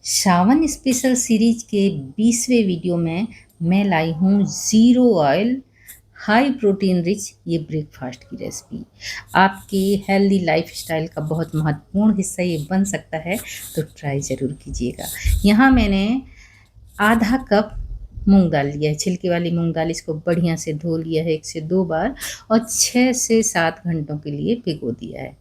Shravan special series के 20वें video में मैं लाई हूँ zero oil high protein rich ये ब्रेकफास्ट की रेसिपी। आपके हेल्दी लाइफस्टाइल का बहुत महत्वपूर्ण हिस्सा ये बन सकता है, तो ट्राई ज़रूर कीजिएगा। यहाँ मैंने आधा कप मूंग दाल लिया है, छिलके वाली मूंग दाल। इसको बढ़िया से धो लिया है 1 से 2 बार और 6 से 7 घंटों के लिए भिगो दिया है।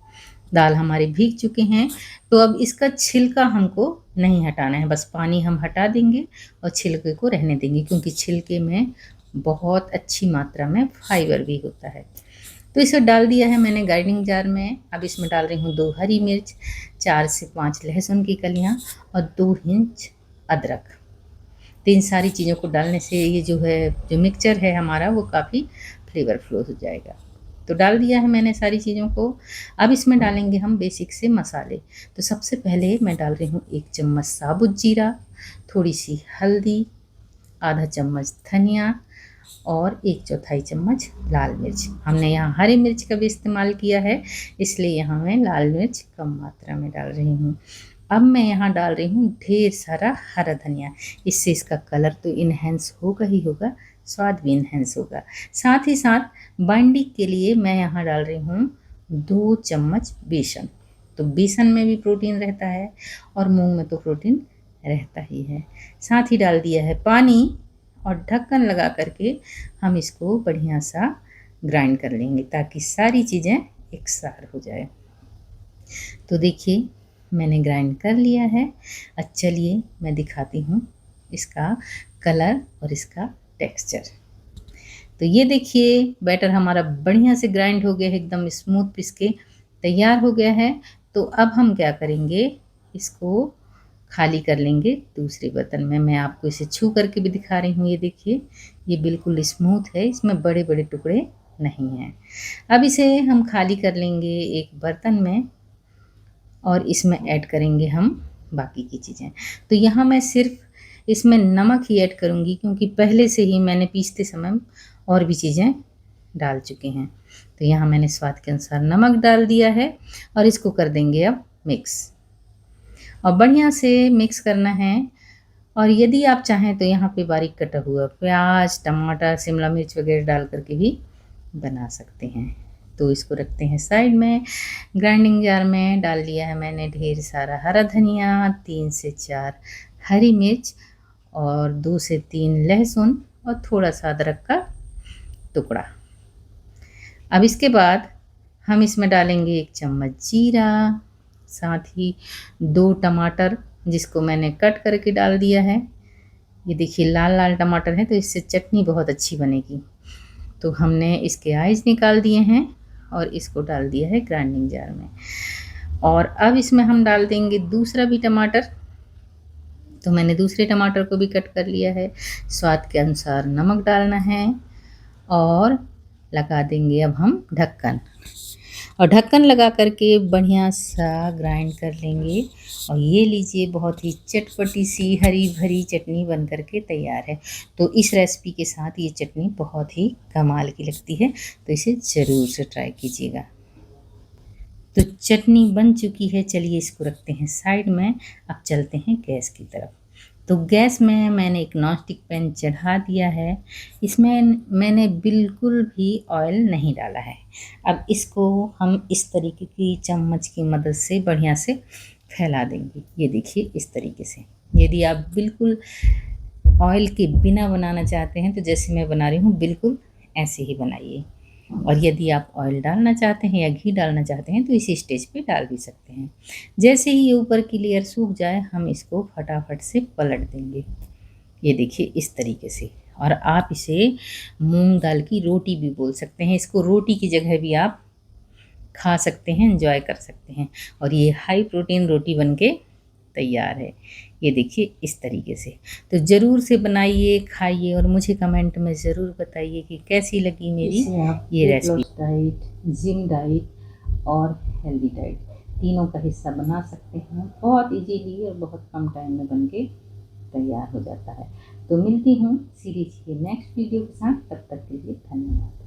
दाल हमारे भीग चुके हैं, तो अब इसका छिलका हमको नहीं हटाना है, बस पानी हम हटा देंगे और छिलके को रहने देंगे, क्योंकि छिलके में बहुत अच्छी मात्रा में फाइबर भी होता है। तो इसे डाल दिया है मैंने ग्राइंडिंग जार में। अब इसमें डाल रही हूँ 2 हरी मिर्च, 4 से 5 लहसुन की कलियाँ और 2 इंच अदरक। तो इन सारी चीज़ों को डालने से ये जो मिक्सचर है हमारा, वो काफ़ी फ्लेवरफुल हो जाएगा। तो डाल दिया है मैंने सारी चीज़ों को। अब इसमें डालेंगे हम बेसिक से मसाले। तो सबसे पहले मैं डाल रही हूँ 1 चम्मच साबुत जीरा, थोड़ी सी हल्दी, आधा चम्मच धनिया और 1/4 चम्मच लाल मिर्च। हमने यहाँ हरी मिर्च का भी इस्तेमाल किया है, इसलिए यहाँ मैं लाल मिर्च कम मात्रा में डाल रही हूँ। अब मैं यहाँ डाल रही हूँ ढेर सारा हरा धनिया। इससे इसका कलर तो इन्हेंस होगा ही होगा, स्वाद भी इन्हेंस होगा। साथ ही साथ बाइंडिंग के लिए मैं यहाँ डाल रही हूँ 2 चम्मच बेसन। तो बेसन में भी प्रोटीन रहता है और मूंग में तो प्रोटीन रहता ही है। साथ ही डाल दिया है पानी और ढक्कन लगा करके हम इसको बढ़िया सा ग्राइंड कर लेंगे, ताकि सारी चीज़ें एक साथ हो जाए। तो देखिए मैंने ग्राइंड कर लिया है। अब चलिए मैं दिखाती हूँ इसका कलर और इसका टेक्सचर। तो ये देखिए बैटर हमारा बढ़िया से ग्राइंड हो गया है, एकदम स्मूथ पीस के तैयार हो गया है। तो अब हम क्या करेंगे, इसको खाली कर लेंगे दूसरे बर्तन में। मैं आपको इसे छू करके भी दिखा रही हूँ। ये देखिए ये बिल्कुल स्मूथ है, इसमें बड़े बड़े टुकड़े नहीं हैं। अब इसे हम खाली कर लेंगे एक बर्तन में और इसमें ऐड करेंगे हम बाकी की चीज़ें। तो यहाँ मैं सिर्फ इसमें नमक ही ऐड करूँगी, क्योंकि पहले से ही मैंने पीसते समय और भी चीज़ें डाल चुके हैं। तो यहाँ मैंने स्वाद के अनुसार नमक डाल दिया है और इसको कर देंगे अब मिक्स, और बढ़िया से मिक्स करना है। और यदि आप चाहें तो यहाँ पे बारीक कटा हुआ प्याज, टमाटर, शिमला मिर्च वगैरह डाल करके भी बना सकते हैं। तो इसको रखते हैं साइड में। ग्राइंडिंग जार में डाल दिया है मैंने ढेर सारा हरा धनिया, 3 से 4 हरी मिर्च और 2 से 3 लहसुन और थोड़ा सा अदरक का टुकड़ा। अब इसके बाद हम इसमें डालेंगे 1 चम्मच जीरा, साथ ही 2 टमाटर जिसको मैंने कट करके डाल दिया है। ये देखिए लाल लाल टमाटर हैं, तो इससे चटनी बहुत अच्छी बनेगी। तो हमने इसके आइज निकाल दिए हैं और इसको डाल दिया है ग्राइंडिंग जार में। और अब इसमें हम डाल देंगे दूसरा भी टमाटर। तो मैंने दूसरे टमाटर को भी कट कर लिया है। स्वाद के अनुसार नमक डालना है और लगा देंगे अब हम ढक्कन, और ढक्कन लगा करके बढ़िया सा ग्राइंड कर लेंगे। और ये लीजिए बहुत ही चटपटी सी हरी भरी चटनी बन करके तैयार है। तो इस रेसिपी के साथ ये चटनी बहुत ही कमाल की लगती है, तो इसे ज़रूर से ट्राई कीजिएगा। तो चटनी बन चुकी है, चलिए इसको रखते हैं साइड में। अब चलते हैं गैस की तरफ। तो गैस में मैंने एक नॉन स्टिक पैन चढ़ा दिया है। इसमें मैंने बिल्कुल भी ऑयल नहीं डाला है। अब इसको हम इस तरीके की चम्मच की मदद से बढ़िया से फैला देंगे। ये देखिए इस तरीके से। यदि आप बिल्कुल ऑयल के बिना बनाना चाहते हैं, तो जैसे मैं बना रही हूँ बिल्कुल ऐसे ही बनाइए। और यदि आप ऑयल डालना चाहते हैं या घी डालना चाहते हैं, तो इसी स्टेज पे डाल भी सकते हैं। जैसे ही ये ऊपर की लेयर सूख जाए, हम इसको फटाफट से पलट देंगे। ये देखिए इस तरीके से। और आप इसे मूंग दाल की रोटी भी बोल सकते हैं। इसको रोटी की जगह भी आप खा सकते हैं, एंजॉय कर सकते हैं। और ये हाई प्रोटीन रोटी बनके तैयार है। ये देखिए इस तरीके से। तो ज़रूर से बनाइए, खाइए और मुझे कमेंट में ज़रूर बताइए कि कैसी लगी मेरी ये रेसिपी। डाइट, जिम डाइट और हेल्दी डाइट तीनों का हिस्सा बना सकते हैं। बहुत इजीली और बहुत कम टाइम में बनके तैयार हो जाता है। तो मिलती हूँ सीरीज के नेक्स्ट वीडियो के साथ। तब तक के लिए धन्यवाद।